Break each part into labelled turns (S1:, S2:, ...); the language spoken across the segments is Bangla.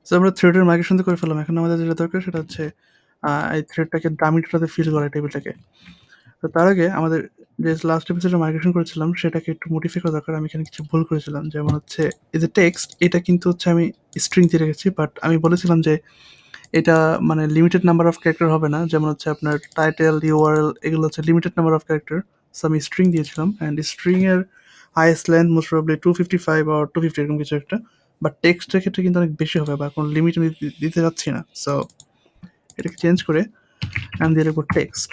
S1: সো আমরা থ্রেডের মাইগ্রেশন তো করে ফেললাম। এখন আমাদের যেটা দরকার সেটা হচ্ছে এই থ্রেডটাকে ডামি ডেটাতে ফিল করা টেবিলটাকে। তো তার আগে আমাদের যে লাস্ট এপিসোডে মাইগ্রেশন করেছিলাম সেটাকে একটু মডিফাই করা দরকার। আমি এখানে কিছু ভুল করেছিলাম। যেমন হচ্ছে এই যে টেক্সট এটা কিন্তু হচ্ছে আমি স্ট্রিং দিয়ে রেখেছি। বাট আমি বলেছিলাম যে এটা মানে লিমিটেড নাম্বার অফ ক্যারেক্টার হবে না। যেমন হচ্ছে আপনার টাইটেল, ইউআরএল এগুলো হচ্ছে limited number of character. So আমি স্ট্রিং দিয়েছিলাম। অ্যান্ড স্ট্রিং এর highest length most probably 255 or 250 এরকম কিছু একটা। বাট টেক্সটের ক্ষেত্রে কিন্তু অনেক বেশি হবে বা কোনো লিমিট আমি দিতে চাচ্ছি না। সো এটাকে চেঞ্জ করে আমি দিয়ে রাখবো টেক্সট।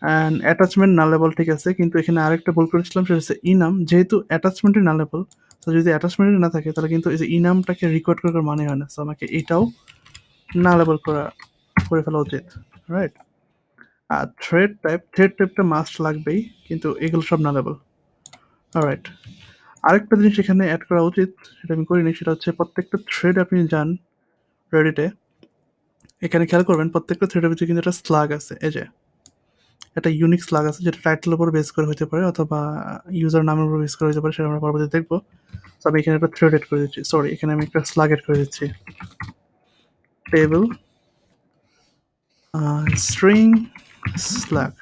S1: অ্যান্ড অ্যাটাচমেন্ট নালেবল ঠিক আছে, কিন্তু এখানে আরেকটা ভুল করেছিলাম সেটা হচ্ছে ইনাম। যেহেতু অ্যাটাচমেন্টই নালেবল, তো যদি অ্যাটাচমেন্টই না থাকে তাহলে কিন্তু এই যে ইনামটাকে রেকর্ড করার মানে হয় না। সো আমাকে এটাও নালেবল করে ফেলা উচিত, রাইট? আর থ্রেড টাইপটা মাস্ট লাগবেই, কিন্তু এগুলো সব নালেবল। অলরাইট, আরেকটা জিনিস এখানে অ্যাড করা উচিত, সেটা আমি করিনি। সেটা হচ্ছে প্রত্যেকটা থ্রেড আপনি যান রেডিটে, এখানে খেয়াল করবেন প্রত্যেকটা থ্রেডের ভিতরে কিন্তু একটা স্লাগ আছে। এই যে একটা ইউনিক স্লাগ আছে যেটা টাইটেলের উপর বেস করে হতে পারে অথবা ইউজার নামের উপর বেস করে হতে পারে, সেটা আমরা পরবর্তীতে দেখবো। তো আমি এখানে একটা থ্রেড এড করে দিচ্ছি, সরি এখানে আমি একটা স্লাগ এড করে দিচ্ছি। টেবিল স্ট্রিং স্লাগ,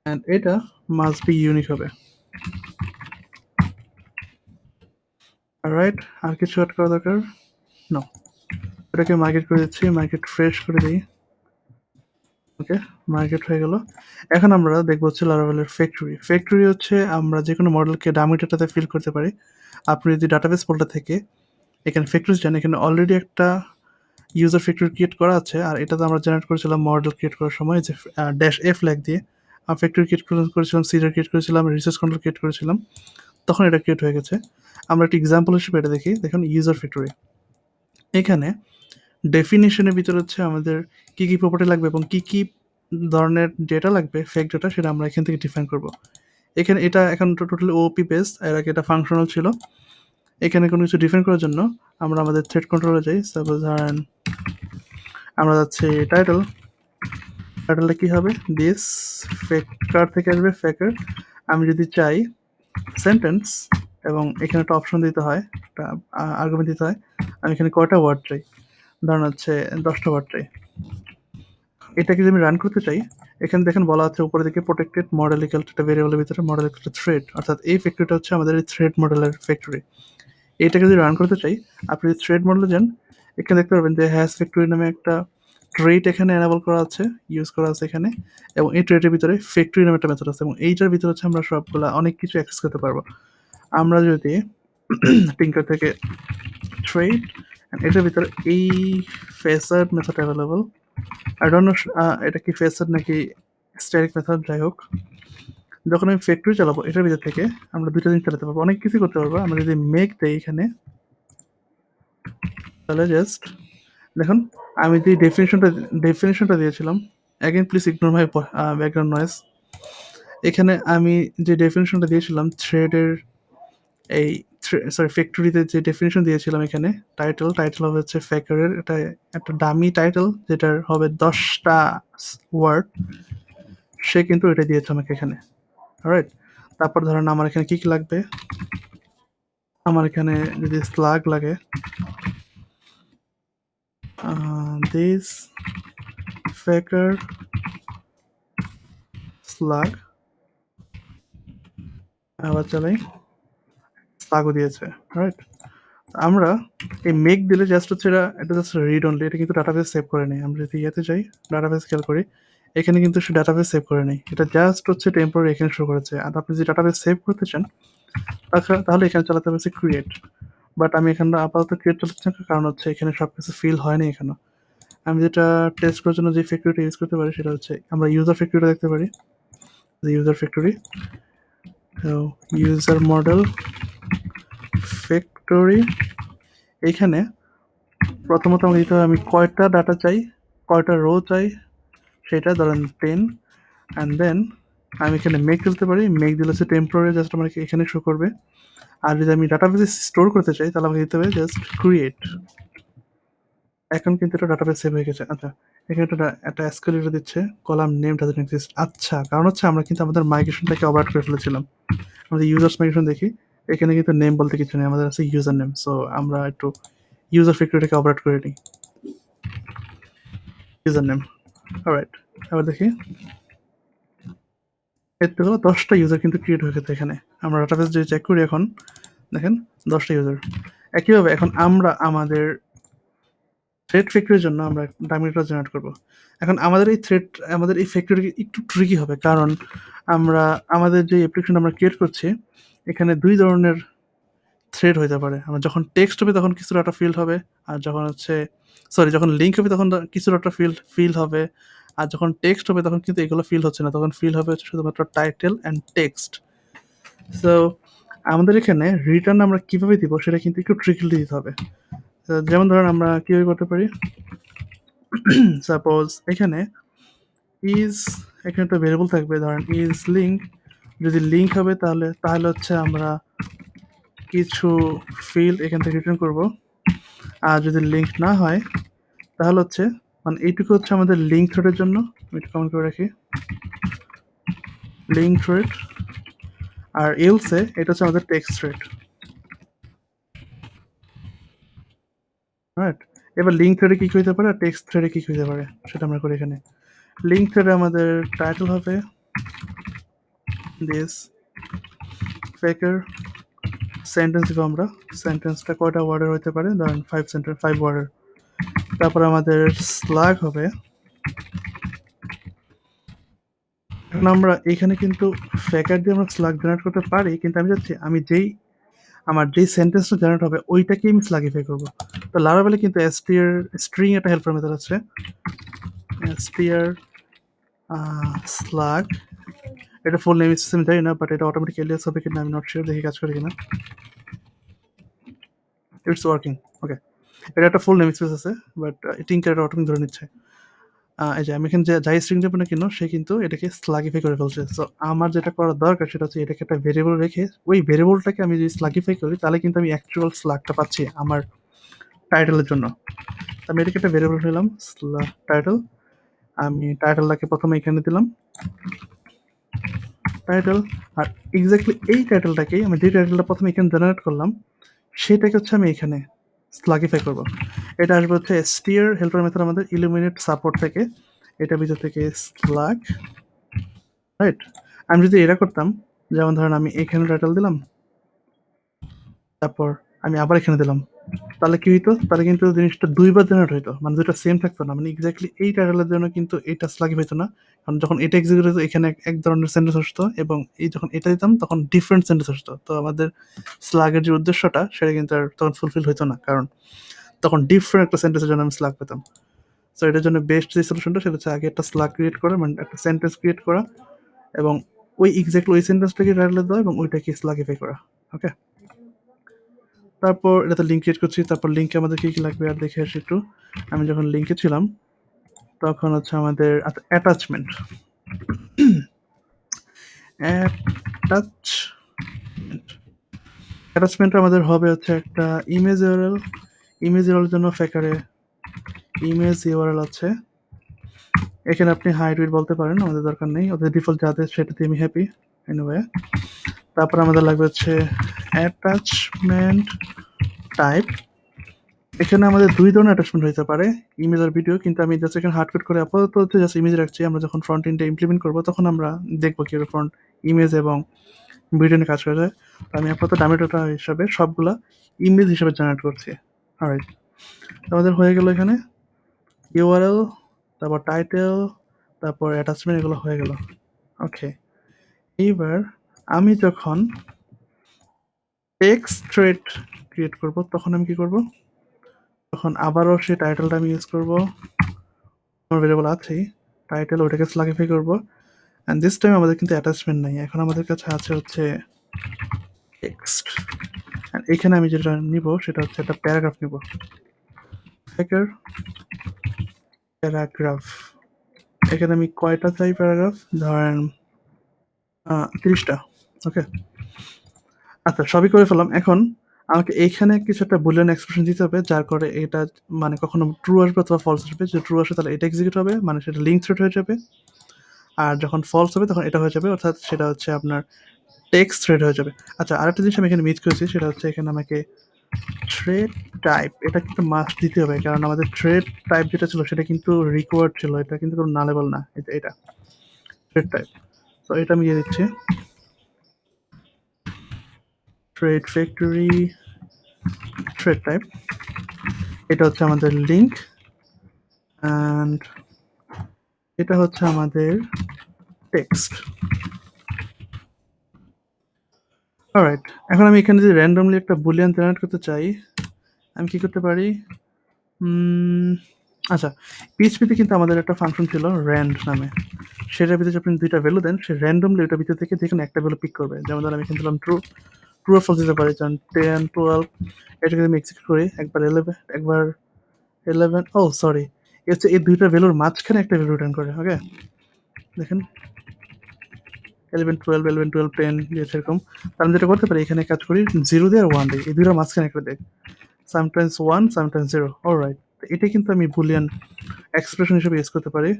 S1: অ্যান্ড এটা মাস্ট বি ইউনিক হবে। রাইট, আর কিছু অ্যাড করা দরকার? নো, এটাকে মার্কেট করে দিচ্ছি, মার্কেট ফ্রেশ করে দিই। ওকে, মার্কেট হয়ে গেল। এখন আমরা দেখবো হচ্ছে লারাভেলের ফ্যাক্টরি। ফ্যাক্টরি হচ্ছে আমরা যে কোনো মডেলকে ডামি ডেটাতে ফিল করতে পারি। আপনি যদি ডাটাবেস ফোল্ডার থেকে এখানে ফ্যাক্টরিজ যান, এখানে অলরেডি একটা ইউজার ফ্যাক্টরি ক্রিয়েট করা আছে। আর এটা তো আমরা জেনারেট করেছিলাম মডেল ক্রিয়েট করার সময় যে ড্যাশ এ ফ্ল্যাগ দিয়ে ফ্যাক্টরি ক্রিয়েট করেছিলাম, সিডার ক্রিয়েট করেছিলাম, রিসোর্স কন্ট্রোল ক্রিয়েট করেছিলাম। তখন এটা ক্রিয়েট হয়ে গেছে। আমরা একটা এক্সাম্পল হিসেবে এটা দেখি। দেখুন ইউজার ফ্যাক্টরি, এখানে ডেফিনিশনের ভিতরে হচ্ছে আমাদের কী কী প্রপার্টি লাগবে এবং কী কী ধরনের ডেটা লাগবে, ফেক ডেটা, সেটা আমরা এখান থেকে ডিফাইন করব। এখানে এটা এখন টোটালি ওপি বেস, এর আগে এটা ফাংশনাল ছিল। এখানে কোনো কিছু ডিফাইন করার জন্য আমরা আমাদের থ্রেড কন্ট্রোলে যাই। সাপোজ ধরেন আমরা যাচ্ছি টাইটেল, টাইটেলটা কী হবে, দিস ফেকার থেকে আসবে ফেকার। আমি যদি চাই সেন্টেন্স, এবং এখানে একটা অপশন দিতে হয়, একটা আর্গুমেন্ট দিতে হয়, আমি এখানে কয়টা ওয়ার্ড চাই, ধরেন হচ্ছে 10টা ওয়ার্ড চাই। এটাকে যদি আমি রান করতে চাই, এখানে দেখেন বলা আছে উপরের দিকে প্রোটেক্টেড মডেল ইকুয়াল টু একটা ভেরিয়েবলের ভিতরে মডেল ইকুয়াল টু থ্রেড, অর্থাৎ এই ফ্যাক্টরিটা হচ্ছে আমাদের এই থ্রেড মডেলের ফ্যাক্টরি। এটাকে যদি রান করতে চাই, আপনি যদি থ্রেড মডেলে যান, এখানে দেখতে পারবেন যে হ্যাশ ফ্যাক্টরি নামে একটা ট্রেট এখানে এনাবল করা আছে, ইউজ করা আছে এখানে। এবং এই ট্রেটের ভিতরে ফ্যাক্টরি নামে একটা মেথড আছে, এবং এইটার ভিতরে হচ্ছে আমরা সবগুলা অনেক কিছু অ্যাক্সেস করতে পারবো। আমরা যদি টিঙ্কার থেকে ট্রেড, এটার ভিতরে এই phaser method available. I don't know এটা কি ফেসার নাকি স্ট্যাটিক মেথড, যাই হোক। যখন আমি ফ্যাক্টরি চালাবো এটার ভিতর থেকে আমরা দুইটা জিনিস চালাতে পারবো, অনেক কিছু করতে পারবো। আমরা যদি মেক দেই এখানে, তাহলে জাস্ট দেখুন আমি যে ডেফিনেশনটা দিয়েছিলাম, again please ignore my background noise. এখানে আমি যে ডেফিনেশনটা দিয়েছিলাম থ্রেডের, এই সরি ফ্যাক্টরিতে যে ডেফিনেশন দিয়েছিলাম, এখানে টাইটেল হবে হচ্ছে ফ্যাক্টরের এটা একটা ডামি টাইটেল যেটার হবে 10টা ওয়ার্ড, সে কিন্তু এটা দিয়েছে আমাকে এখানে। রাইট, তারপর ধরেন আমার এখানে কী কী লাগবে, আমার এখানে যদি স্লাগ লাগে, দিস ফেকার স্লাগ, আবার চালাই, স্লাগও দিয়েছে। রাইট, আমরা এই মেক দিলে জাস্ট হচ্ছে এটা জাস্ট রিড অনলি, এটা কিন্তু ডাটাবেস সেভ করে নেই। আমরা যদি ইয়েতে যাই, ডাটাবেস খেয়াল করি, এখানে কিন্তু সে ডাটাবেস সেভ করে নেই, এটা জাস্ট হচ্ছে টেম্পোরারি এখানে শো করেছে। আর আপনি যদি ডাটাবেস সেভ করতে চান তাহলে এখানে চালাতে হবে ক্রিয়েট। বাট আমি এখানে আপাতত ক্রিয়েট চালাচ্ছি না, কারণ হচ্ছে এখানে সব কিছু ফিল হয়নি এখানে। আমি যেটা টেস্ট করার জন্য যে ফ্যাক্টরিটা ইউজ করতে পারি সেটা হচ্ছে আমরা ইউজার ফ্যাক্টরিটা দেখতে পারি, যে user factory, user model factory. এইখানে প্রথমত আমাকে দিতে হবে আমি কয়টা ডাটা চাই, কয়টা রো চাই, সেটা ধরেন 10। অ্যান্ড দেন আমি এখানে মেক দিতে পারি, মেক দিলে হচ্ছে টেম্পোরারি জাস্ট আমার এখানে শো করবে। আর যদি আমি ডাটাবেসে স্টোর করতে চাই তাহলে আমাকে দিতে হবে জাস্ট ক্রিয়েট। এখন কিন্তু এটা ডাটাবেস সেভ হয়ে গেছে। আচ্ছা, এখানে একটা এসকেলেটর দিচ্ছে, কলাম নেম ডাজন্ট এক্সিস্ট। আচ্ছা, কারণ হচ্ছে আমরা কিন্তু আমাদের মাইগ্রেশনটাকে অ্যাভয়েড করে ফেলেছিলাম। আমাদের ইউজার্স মাইগ্রেশন দেখি, এখানে কিন্তু নেম বলতে কিছু নেই, আমাদের আছে ইউজার নেম। সো আমরা একটু ইউজার ফ্যাক্টরিটাকে অপারেট করে নিই। User name, alright. এবার দেখি এর তো 10টা ইউজার কিন্তু ক্রিয়েট হয়ে গেছে এখানে। আমরা ডাটাবেস যদি চেক করি এখন দেখেন 10টা ইউজার। একইভাবে এখন আমরা আমাদের থ্রেড ফ্যাক্টরির জন্য আমরা ডামি ডেটা জেনারেট করব। এখন আমাদের এই ফ্যাক্টরি একটু ট্রিকি হবে, কারণ আমরা আমাদের যে অ্যাপ্লিকেশন আমরা ক্রিয়েট করছি এখানে 2 ধরনের থ্রেড হইতে পারে। আমরা যখন টেক্সট হবে তখন কিছু ডাটা ফিল্ড হবে, আর যখন লিঙ্ক হবে তখন কিছু ডাটা ফিল হবে। আর যখন টেক্সট হবে তখন কিন্তু এগুলো ফিল হচ্ছে না, তখন ফিল হবে হচ্ছে শুধুমাত্র টাইটেল অ্যান্ড টেক্সট। সো আমাদের এখানে রিটার্ন আমরা কিভাবে দিব সেটা কিন্তু একটু ট্রিকলি দিতে হবে। যেমন ধরেন আমরা কিভাবে করতে পারি, সাপোজ এখানে ইজ, এখানে একটা ভেরিয়েবল থাকবে, ধরেন ইজ লিঙ্ক। যদি লিঙ্ক হবে তাহলে হচ্ছে আমরা কিছু ফিল্ড এখান থেকে রিটার্ন করব। আর যদি লিঙ্ক না হয় তাহলে হচ্ছে মানে এইটুকু হচ্ছে আমাদের লিঙ্ক থ্রেডের জন্য। আমি একটু কমেন্ট করে রাখি লিঙ্ক থ্রেড, আর এলসে এটা হচ্ছে আমাদের টেক্সট থ্রেড, রাইট। এবার লিঙ্ক থ্রেডে কী হতে পারে আর টেক্সট থ্রেডে কী হতে পারে সেটা আমরা করি এখানে। লিঙ্ক থ্রেডে আমাদের টাইটেল হবে দিস ফেকার সেন্টেন্স দিব আমরা। সেন্টেন্সটা কয়টা ওয়ার্ডের হতে পারে, ধরেন 5 ওয়ার্ডের। তারপর আমাদের স্ল্যাগ হবে। এখন আমরা এখানে কিন্তু ফেকার দিয়ে আমরা স্ল্যাগ জেনারেট করতে পারি, কিন্তু আমি চাচ্ছি আমার যেই সেন্টেন্সটা জেনারেট হবে ওইটাকেই আমি স্ল্যাগিফাই করবো। তো লারাভেলে কিন্তু স্ট্রিং একটা হেল্পার মেথড আছে, str স্ল্যাগ। এটা ফুল নেম সিস্টেম জানি না, বাট এটা অটোমেটিক এলিয়াস হবে কিনা আমি নট শিওর, দেখি কাজ করে কিনা। ইটস ওয়ার্কিং, ওকে। এটা একটা ফুল নেম স্পেস আছে, বাট টিঙ্কার এটা অটোমেটিক ধরে নিচ্ছে। এই যে আমি এখানে যাই স্ট্রিং দেবো না কেন সে কিন্তু এটাকে স্লাগিফাই করে ফেলছে। সো আমার যেটা করার দরকার সেটা হচ্ছে এটাকে একটা ভেরিয়েবল রেখে ওই ভেরিয়েবলটাকে আমি যদি স্লাগিফাই করি তাহলে কিন্তু আমি অ্যাকচুয়াল স্লাগটা পাচ্ছি আমার টাইটেলের জন্য। আমি এটাকে একটা ভেরিয়েবল নিলাম টাইটেল। আমি টাইটেলটাকে প্রথমে এখানে দিলাম টাইটেল, আর এক্স্যাক্টলি এই টাইটেলটাকেই আমি যে টাইটেলটা প্রথমে এখানে জেনারেট করলাম সেটাকে হচ্ছে আমি এখানে স্লাগিফাই করব। এটা আসবে হচ্ছে স্টিয়ার হেল্পার মেথড আমাদের ইলুমিনেট সাপোর্ট থেকে, এটা ভিতর থেকে স্লাগ, রাইট। আমি যদি এটা করতাম, যেমন ধরেন আমি এখানে টাইটেল দিলাম, তারপর আমি আবার এখানে দিলাম, তাহলে কি হইতো, তাহলে কিন্তু জিনিসটা দুইবার জেনারেট হইতো, মানে দুইটা সেম থাকতো না, মানে এক্স্যাক্টলি এই টাইটেলের জন্য কিন্তু এটা স্লাগি হইতো না, কারণ যখন এটা এক্সিকিউট হতো এখানে এক ধরনের সেন্টেন্স আসতো, এবং এই যখন এটা দিতাম তখন ডিফারেন্ট সেন্টেন্স আসতো। তো আমাদের স্লাগের যে উদ্দেশ্যটা সেটা কিন্তু আর তখন ফুলফিল হইতো না, কারণ তখন ডিফারেন্ট একটা সেন্টেন্সের জন্য আমি স্লাগ পেতাম। সো এটার জন্য বেস্ট যে সলিউশনটা সেটা হচ্ছে আগে একটা স্লাগ ক্রিয়েট করা, মানে একটা সেন্টেন্স ক্রিয়েট করা, এবং ওই এক্স্যাক্টলি ওই সেন্টেন্সটাকে টাইটেলে দেওয়া এবং ওইটাকে স্লাগিফাই করা। ওকে, তারপর এটাতে লিঙ্ক ক্রিয়েট করছি। তারপর লিঙ্কে আমাদের কী কী লাগবে আর দেখে আসি একটু। আমি যখন লিঙ্কে ছিলাম তখন হচ্ছে আমাদের অ্যাটাচমেন্ট অ্যাটাচমেন্ট আমাদের হবে হচ্ছে একটা ইমেজ ইউআরএল। ইমেজ ইউআরএল জন্য ফ্যাকারে ইমেজ ইউআরএল আছে, এখানে আপনি হাইড উইড বলতে পারেন, আমাদের দরকার নেই, ওদের ডিফল্ট যাতে সেটাতে আমি হ্যাপি এনিওয়ে। তারপর আমাদের লাগবে হচ্ছে অ্যাটাচমেন্ট টাইপ। এখানে আমাদের 2 ধরনের অ্যাটাচমেন্ট হইতে পারে, ইমেজ আর ভিডিও, কিন্তু আমি জাস্ট এখানে হার্ড কোড করে আপাতত হচ্ছে জাস্ট ইমেজ রাখছি। আমরা যখন ফ্রন্ট এন্ডে ইমপ্লিমেন্ট করব তখন আমরা দেখব কীভাবে ফ্রন্ট ইমেজ এবং ভিডিও নিয়ে কাজ করা যায়। তো আমি আপাতত ডামি ডেটা হিসাবে সবগুলা ইমেজ হিসাবে জেনারেট করছি। অলরাইট, আমাদের হয়ে গেল এখানে ইউআরএল, তারপর টাইটেল, তারপর অ্যাটাচমেন্ট, এগুলো হয়ে গেল। ওকে, এইবার আমি যখন টেক্সট থ্রেড ক্রিয়েট করব তখন আমি কি করব, তখন আবারও সেই টাইটেলটা আমি ইউজ করব, আমার ভেরিয়েবল আছেই টাইটেল, ওটাকে স্লাগিফাই করব। অ্যান্ড দিস টাইম আমাদের কিন্তু অ্যাটাচমেন্ট নাই, এখন আমাদের কাছে আছে হচ্ছে টেক্সট। অ্যান্ড এখানে আমি যেটা নিব সেটা হচ্ছে একটা প্যারাগ্রাফ নিব, ফেকার প্যারাগ্রাফ। এখানে আমি কয়টা চাই প্যারাগ্রাফ, ধরেন 30টা। ওকে, আচ্ছা সবই করে ফেললাম। এখন আমাকে এইখানে কিছু একটা বুলিয়ান এক্সপ্রেশন দিতে হবে, যার করে এটা মানে কখনো ট্রু আসবে অথবা ফলস আসবে। যদি ট্রু আসে তাহলে এটা এক্সিকিউট হবে, মানে সেটা লিঙ্ক থ্রেড হয়ে যাবে। আর যখন ফলস হবে তখন এটা হয়ে যাবে, অর্থাৎ সেটা হচ্ছে আপনার টেক্সট থ্রেড হয়ে যাবে। আচ্ছা, আরেকটা জিনিস আমি এখানে মিস করেছি, সেটা হচ্ছে এখানে আমাকে থ্রেড টাইপ এটা কিন্তু মাস্ট দিতে হবে, কারণ আমাদের থ্রেড টাইপ যেটা ছিল সেটা কিন্তু রিকোয়ার্ড ছিল, এটা কিন্তু কোনো নালেবল না, এটা থ্রেড টাইপ। তো এটা আমি দিয়ে দিচ্ছি থ্রেড ফ্যাক্টরি থ্রেড টাইপ। এটা হচ্ছে আমাদের লিঙ্ক, অ্যান্ড এটা হচ্ছে আমাদের টেক্সট। অলরাইট, এখন আমি এখানে যদি র্যান্ডমলি একটা বুলিয়ান জেনারেট করতে চাই, আমি কি করতে পারি? আচ্ছা, পিএইচপিতে কিন্তু আমাদের একটা ফাংশন ছিল র্যান্ড নামে। সেটার ভিতরে আপনি দুইটা ভ্যালু দেন, সে র্যান্ডমলি ওটার ভিতর থেকে যেকোনো একটা ভ্যালু পিক করবে। যেমন ধরুন আমি এখানে দিলাম ট্রু, ট্রু আর ফলস দিতে পারি। যেমন 10, 12 এটাকে আমি এক্সিকিউট করি, একবার 11, একবার 11, ও সরি, হচ্ছে এই দুইটা ভ্যালুর মাঝখানে একটা ভ্যালু রিটার্ন করে। ওকে, দেখেন 11, 12, 11, 12, 10 দিয়েছে এরকম। আমি যেটা করতে পারি, এখানে কাজ করি 0 দিয়ে আর 1 দিই, এই দুইটার মাঝখানে একটা দিই, সামটাইমস 1 সামটাইমস 0। অলরাইট, এটা কিন্তু আমি বুলিয়ান এক্সপ্রেশন হিসেবে ইউজ করতে পারি,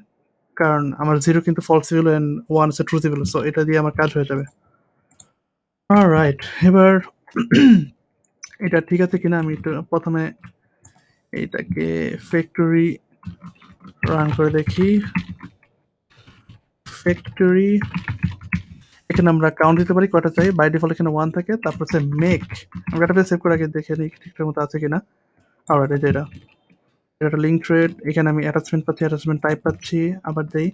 S1: কারণ আমার 0 কিন্তু ফলস ভ্যালু অ্যান্ড 1 হচ্ছে ট্রুথ ভ্যালু, সো এটা দিয়ে আমার কাজ হয়ে যাবে। অলরাইট, এবার এটা ঠিক আছে কিনা আমি একটু প্রথমে এইটাকে ফ্যাক্টরি রান করে দেখি। ফ্যাক্টরি, এখানে আমরা কাউন্ট দিতে পারি কয়টা চাই, বাই ডিফল্ট এখানে 1 থাকে, তারপর হচ্ছে মেক, আমরা ডাটাবেস সেভ করে আগে দেখে নিই ঠিকঠাক মতো আছে কিনা। অলরাইট, এই যে এটা একটা লিঙ্ক থ্রেড, এখানে আমি অ্যাটাচমেন্ট পাচ্ছি, অ্যাটাচমেন্ট টাইপ পাচ্ছি, আবার দেই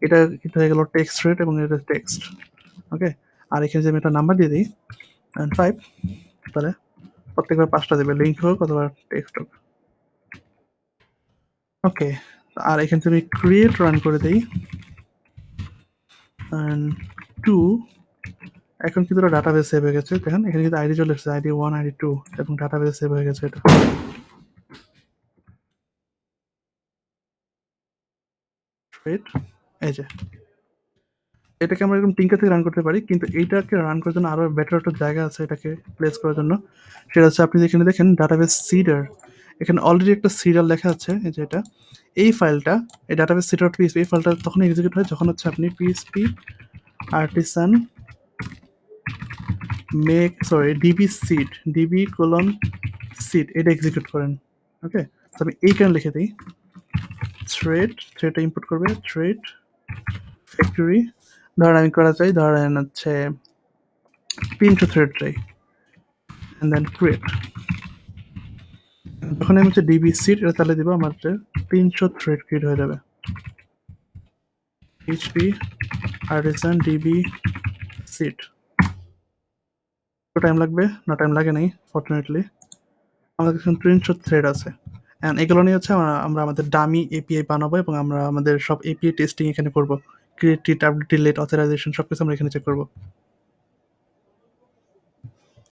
S1: এটা কিন্তু হয়ে গেল টেক্সট থ্রেড এবং এটা টেক্সট। ওকে, আর এখানে যে আমি একটা নাম্বার দিয়ে দিই 5, তাহলে প্রত্যেকবার 5টা দেবে, লিঙ্ক হোক অথবা টেক্সট হোক। ওকে, আর এখানে যদি ক্রিয়েট রান করে দেই 2, এখন কিন্তু ডাটাবেস সেভ হয়ে গেছে। দেখেন এখানে কিন্তু আইডি চলে এসেছে, আইডি 1, আইডি 2 এবং ডাটাবেস সেভ হয়ে গেছে। এটা থ্রেড, এই যে এটাকে আমরা এরকম টিঙ্কার থেকে রান করতে পারি, কিন্তু এইটাকে রান করার জন্য আরো বেটার একটা জায়গা আছে এটাকে প্লেস করার জন্য। সেটা হচ্ছে আপনি এখানে দেখেন ডাটাবেস সিডার, এখানে অলরেডি একটা সিরিয়াল লেখা আছে, এই যে এটা, এই ফাইলটা, এই ডাটাবেস সিডার পিএসপি, এই ফাইলটা তখন এক্সিকিউট হয় যখন হচ্ছে আপনি PSP artisan make sorry DB seed, DB colon seed এটা এক্সিকিউট করেন। ওকে, তো আমি এইখানে লিখে দিই থ্রেডটা ইম্পোর্ট করবে, থ্রেড ফ্যাক্টরি, ধরেন আমি করা চাই, ধরেন হচ্ছে 300 থ্রেড চাই, and then create, যখন আমি হচ্ছে ডিবি সিট এটা তাহলে দিব, আমার 300 থ্রেড ক্রিয়েট হয়ে যাবে। এইচপি আর্টিসান ডিবি সিট, একটু টাইম লাগবে, না টাইম লাগে নাই ফর্চুনেটলি, আমাদের কাছে 300 থ্রেড আছে। অ্যান্ড এগুলো নিয়ে হচ্ছে আমরা আমাদের ডামি এপিআই বানাবো এবং আমরা আমাদের সব এপিআই টেস্টিং এখানে করবো, ক্রিয়েট, আপডেট, ডিলেট, অথরাইজেশন সব কিছু আমরা এখানে চেক করবো।